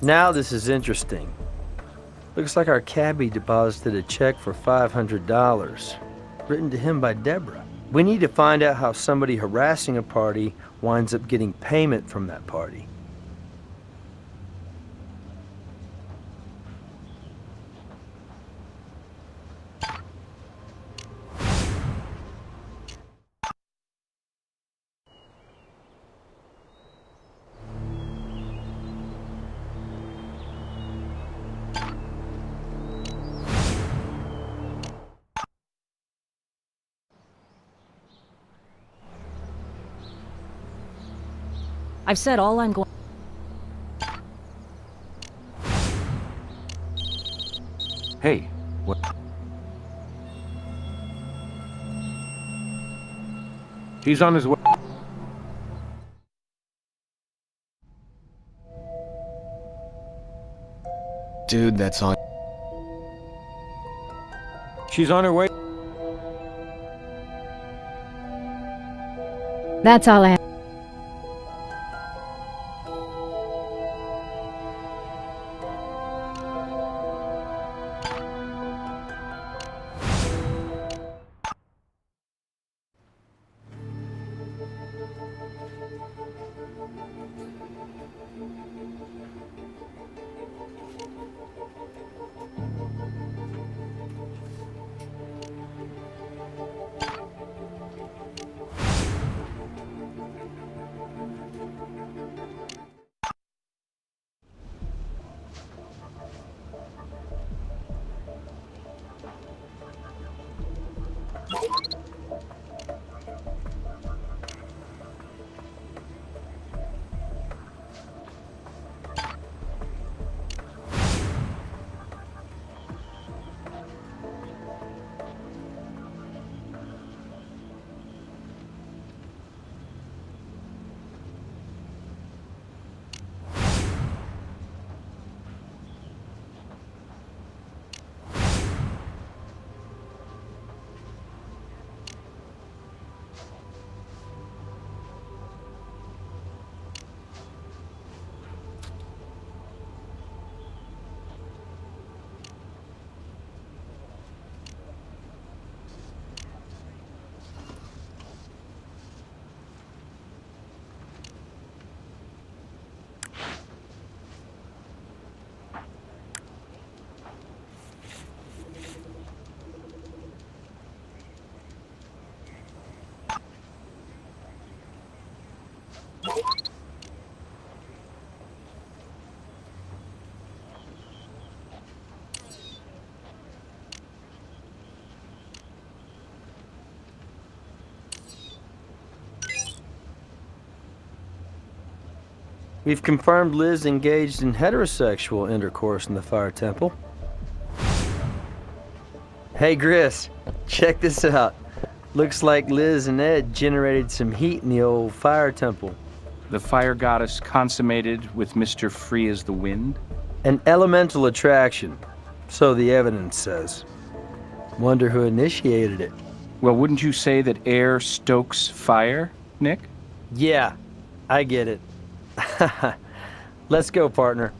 Now this is interesting. Looks like our cabbie deposited a check for $500, written to him by Deborah. We need to find out how somebody harassing a party winds up getting payment from that party. I've said all I'm going. Hey, what? He's on his way. Dude, that's on. She's on her way. That's all I have. We've confirmed Liz engaged in heterosexual intercourse in the fire temple. Hey, Gris, check this out. Looks like Liz and Ed generated some heat in the old fire temple. The fire goddess consummated with Mr. Free as the Wind? An elemental attraction, so the evidence says. Wonder who initiated it. Well, wouldn't you say that air stokes fire, Nick? Yeah, I get it. Let's go, partner.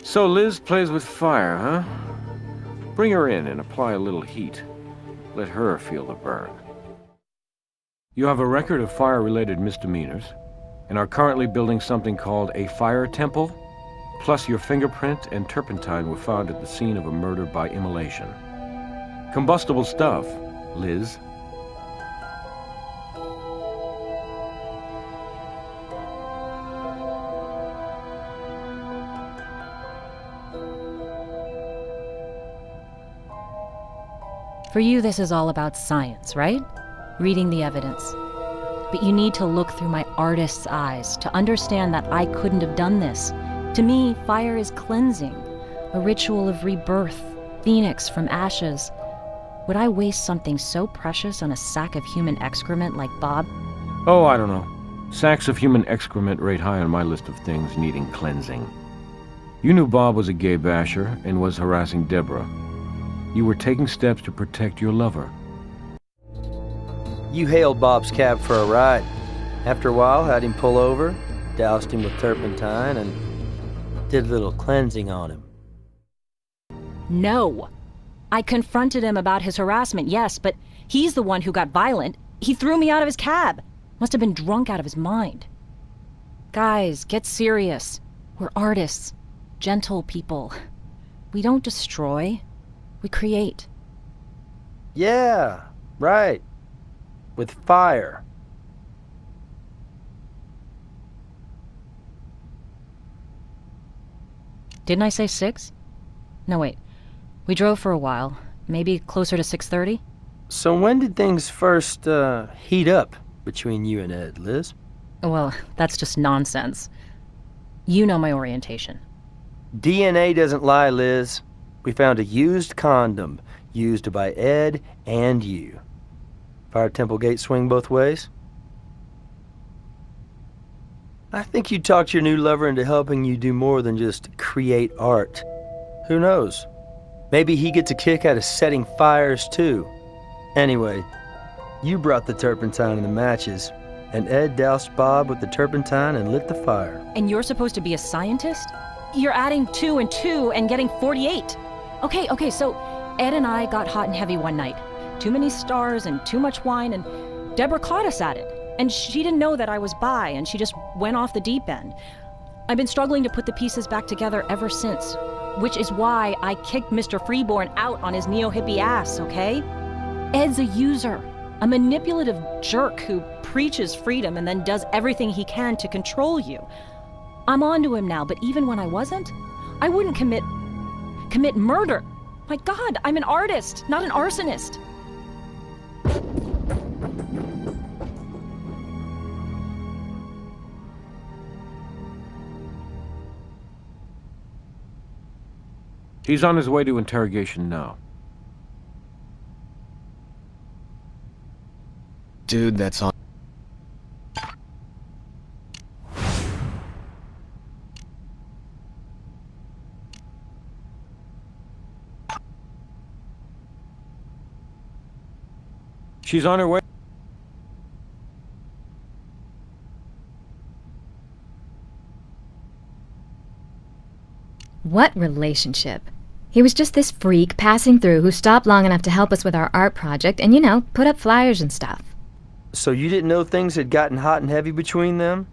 So Liz plays with fire, huh? Bring her in and apply a little heat. Let her feel the burn. You have a record of fire-related misdemeanors and are currently building something called a fire temple, plus your fingerprint and turpentine were found at the scene of a murder by immolation. Combustible stuff, Liz. For you, this is all about science, right? Reading the evidence. But you need to look through my artist's eyes to understand that I couldn't have done this. To me, fire is cleansing, a ritual of rebirth, phoenix from ashes. Would I waste something so precious on a sack of human excrement like Bob? Oh, I don't know. Sacks of human excrement rate high on my list of things needing cleansing. You knew Bob was a gay basher and was harassing Deborah. You were taking steps to protect your lover. You hailed Bob's cab for a ride. After a while, had him pull over, doused him with turpentine, and did a little cleansing on him. No. I confronted him about his harassment, yes, but he's the one who got violent. He threw me out of his cab. Must have been drunk out of his mind. Guys, get serious. We're artists. Gentle people. We don't destroy. We create. Yeah, right. With fire. Didn't I say 6? No, wait. We drove for a while. Maybe closer to 6:30? So when did things first, heat up between you and Ed, Liz? Well, that's just nonsense. You know my orientation. DNA doesn't lie, Liz. We found a used condom, used by Ed and you. Fire Temple Gate swing both ways? I think you talked your new lover into helping you do more than just create art. Who knows? Maybe he gets a kick out of setting fires too. Anyway, you brought the turpentine and the matches, and Ed doused Bob with the turpentine and lit the fire. And you're supposed to be a scientist? You're adding 2 and 2 and getting 48. Okay, so Ed and I got hot and heavy one night. Too many stars and too much wine, and Deborah caught us at it. And she didn't know that I was bi, and she just went off the deep end. I've been struggling to put the pieces back together ever since, which is why I kicked Mr. Freeborn out on his neo-hippie ass, okay? Ed's a user, a manipulative jerk who preaches freedom and then does everything he can to control you. I'm onto him now, but even when I wasn't, I wouldn't commit murder. My God, I'm an artist, not an arsonist. He's on his way to interrogation now. Dude, that's on. She's on her way. What relationship? He was just this freak passing through who stopped long enough to help us with our art project and, put up flyers and stuff. So you didn't know things had gotten hot and heavy between them?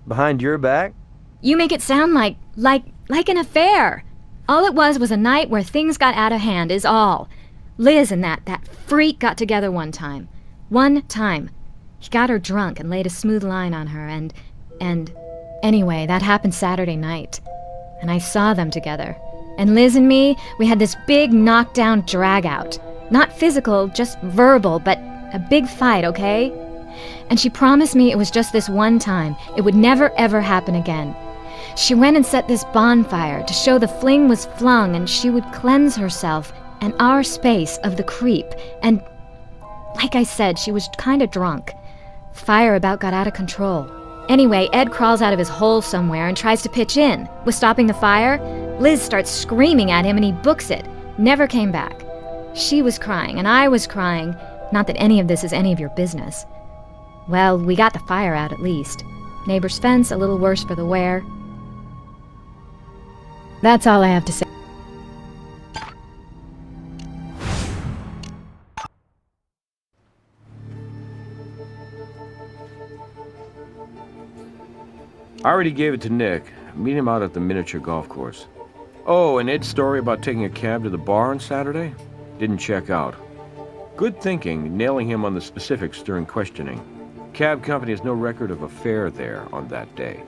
Behind your back? You make it sound like an affair. All it was a night where things got out of hand is all. Liz and that freak got together one time. One time. He got her drunk and laid a smooth line on her and anyway, that happened Saturday night. And I saw them together. And Liz and me, we had this big knockdown drag-out. Not physical, just verbal, but a big fight, okay? And she promised me it was just this one time. It would never, ever happen again. She went and set this bonfire to show the fling was flung and she would cleanse herself and our space of the creep. And like I said, she was kind of drunk. Fire about got out of control. Anyway, Ed crawls out of his hole somewhere and tries to pitch in. With stopping the fire, Liz starts screaming at him and he books it. Never came back. She was crying and I was crying. Not that any of this is any of your business. Well, we got the fire out at least. Neighbor's fence a little worse for the wear. That's all I have to say. I already gave it to Nick. Meet him out at the miniature golf course. Oh, and Ed's story about taking a cab to the bar on Saturday? Didn't check out. Good thinking, nailing him on the specifics during questioning. Cab company has no record of a fare there on that day.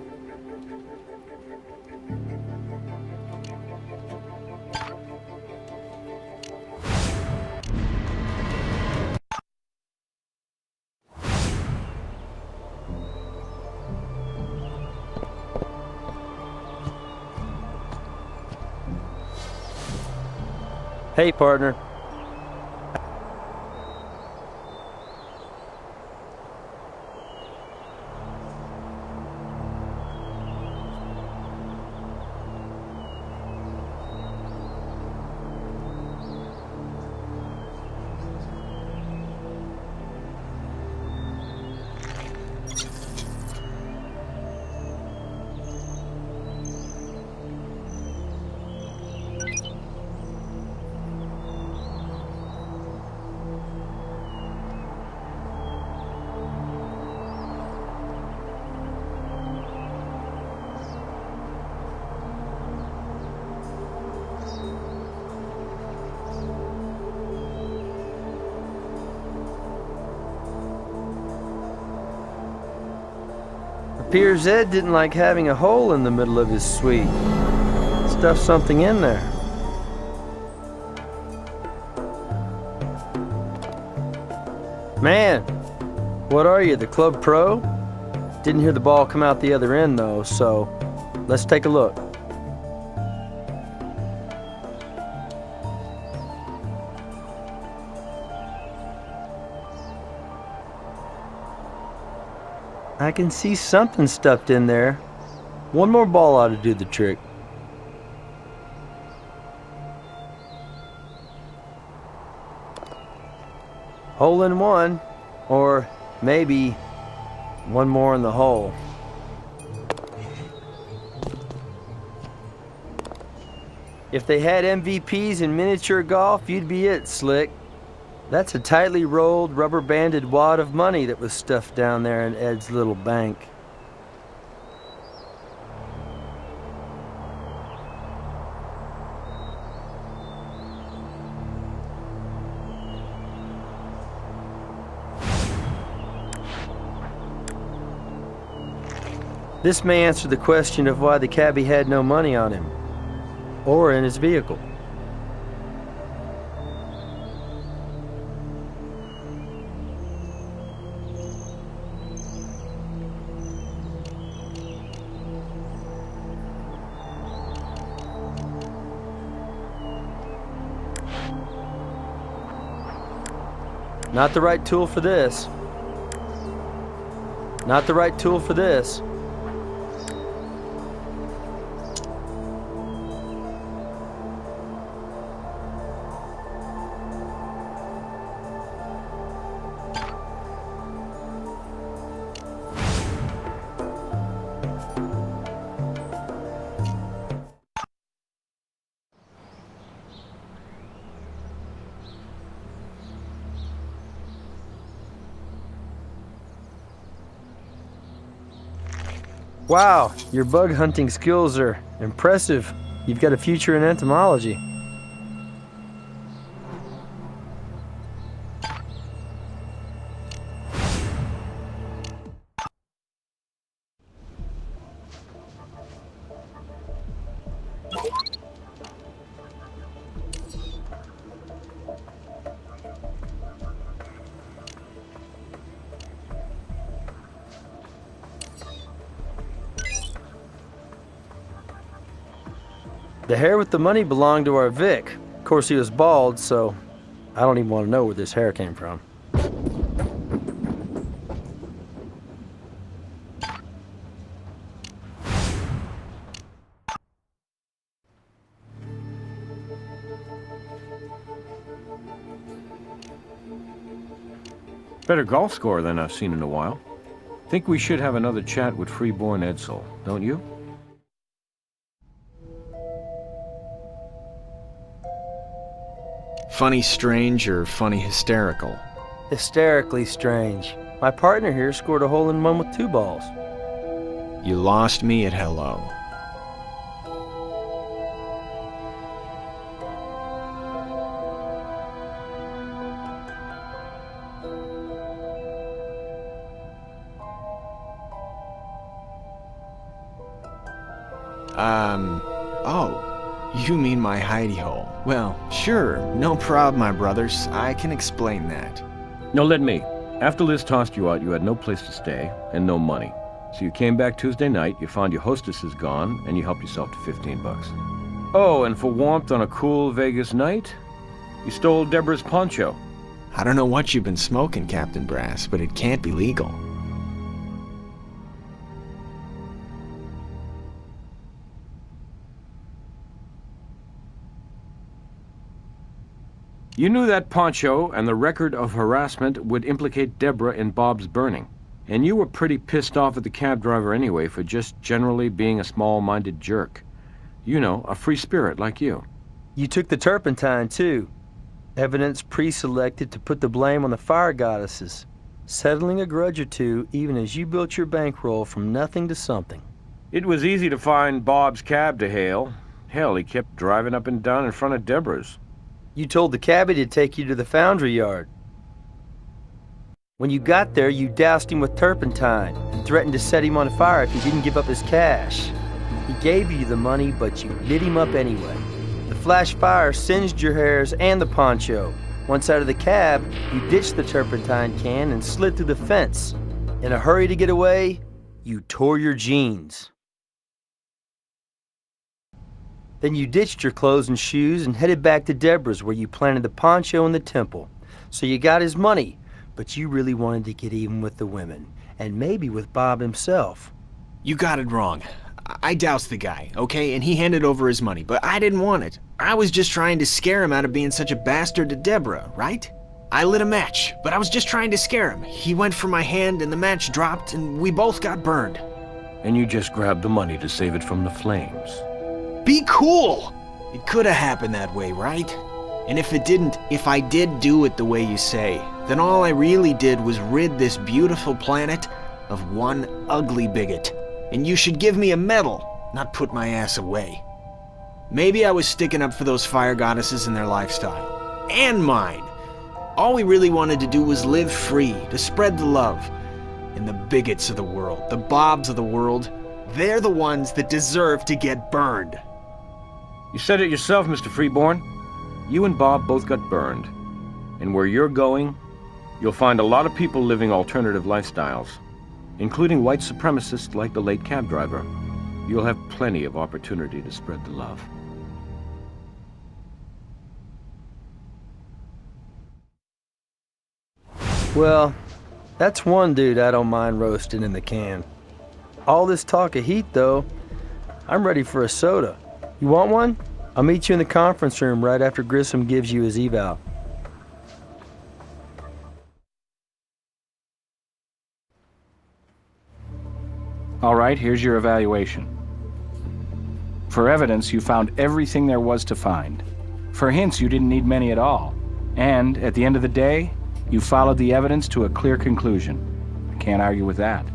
Hey, partner. Appears Ed didn't like having a hole in the middle of his suite. Stuffed something in there. Man, what are you, the club pro? Didn't hear the ball come out the other end though, so let's take a look. I can see something stuffed in there. One more ball ought to do the trick. Hole in one, or maybe one more in the hole. If they had MVPs in miniature golf, you'd be it, Slick. That's a tightly rolled, rubber-banded wad of money that was stuffed down there in Ed's little bank. This may answer the question of why the cabbie had no money on him, or in his vehicle. Not the right tool for this. Not the right tool for this. Wow, your bug hunting skills are impressive. You've got a future in entomology. The hair with the money belonged to our Vic. Of course, he was bald, so I don't even want to know where this hair came from. Better golf score than I've seen in a while. Think we should have another chat with Freeborn Edsel, don't you? Funny strange or funny hysterical? Hysterically strange. My partner here scored a hole-in-one with 2 balls. You lost me at hello. Oh, you mean my hidey hole. Well, sure, no prob, my brothers. I can explain that. No, let me. After Liz tossed you out, you had no place to stay and no money. So you came back Tuesday night, you found your hostess is gone, and you helped yourself to 15 bucks. Oh, and for warmth on a cool Vegas night, you stole Deborah's poncho. I don't know what you've been smoking, Captain Brass, but it can't be legal. You knew that poncho and the record of harassment would implicate Deborah in Bob's burning. And you were pretty pissed off at the cab driver anyway for just generally being a small-minded jerk. You know, a free spirit like you. You took the turpentine, too. Evidence pre-selected to put the blame on the fire goddesses. Settling a grudge or two even as you built your bankroll from nothing to something. It was easy to find Bob's cab to hail. Hell, he kept driving up and down in front of Deborah's. You told the cabbie to take you to the foundry yard. When you got there, you doused him with turpentine and threatened to set him on fire if he didn't give up his cash. He gave you the money, but you lit him up anyway. The flash fire singed your hairs and the poncho. Once out of the cab, you ditched the turpentine can and slid through the fence. In a hurry to get away, you tore your jeans. Then you ditched your clothes and shoes and headed back to Deborah's, where you planted the poncho in the temple. So you got his money, but you really wanted to get even with the women, and maybe with Bob himself. You got it wrong. I doused the guy, okay? And he handed over his money, but I didn't want it. I was just trying to scare him out of being such a bastard to Deborah, right? I lit a match, but I was just trying to scare him. He went for my hand and the match dropped and we both got burned. And you just grabbed the money to save it from the flames. Be cool! It could have happened that way, right? And if it didn't, if I did do it the way you say, then all I really did was rid this beautiful planet of one ugly bigot. And you should give me a medal, not put my ass away. Maybe I was sticking up for those fire goddesses and their lifestyle. And mine! All we really wanted to do was live free, to spread the love. And the bigots of the world, the Bobs of the world, they're the ones that deserve to get burned. You said it yourself, Mr. Freeborn. You and Bob both got burned. And where you're going, you'll find a lot of people living alternative lifestyles, including white supremacists like the late cab driver. You'll have plenty of opportunity to spread the love. Well, that's one dude I don't mind roasting in the can. All this talk of heat, though, I'm ready for a soda. You want one? I'll meet you in the conference room right after Grissom gives you his eval. All right, here's your evaluation. For evidence, you found everything there was to find. For hints, you didn't need many at all. And, at the end of the day, you followed the evidence to a clear conclusion. I can't argue with that.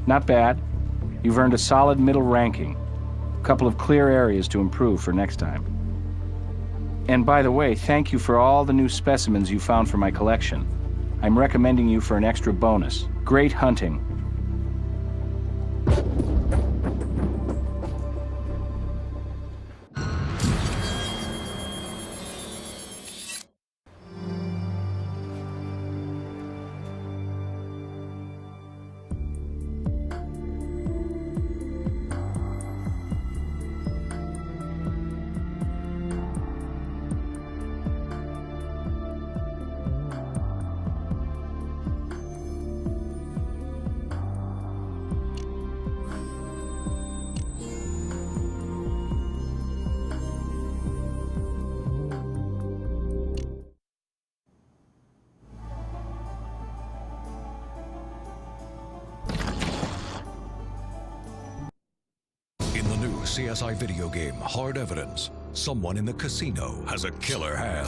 Not bad. You've earned a solid middle ranking. A couple of clear areas to improve for next time. And by the way, thank you for all the new specimens you found for my collection. I'm recommending you for an extra bonus. Great hunting. CSI video game, Hard Evidence. Someone in the casino has a killer hand.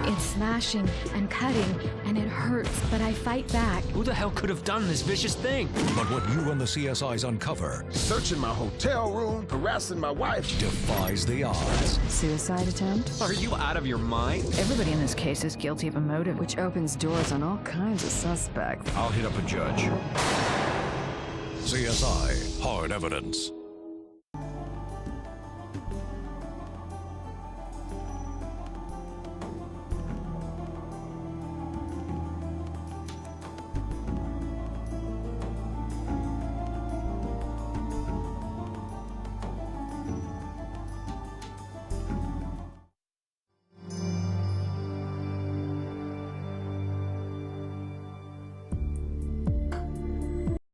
It's smashing and cutting, and it hurts, but I fight back. Who the hell could have done this vicious thing? But what you and the CSIs uncover searching my hotel room, harassing my wife, defies the odds. Suicide attempt? Are you out of your mind? Everybody in this case is guilty of a motive, which opens doors on all kinds of suspects. I'll hit up a judge. CSI, Hard Evidence.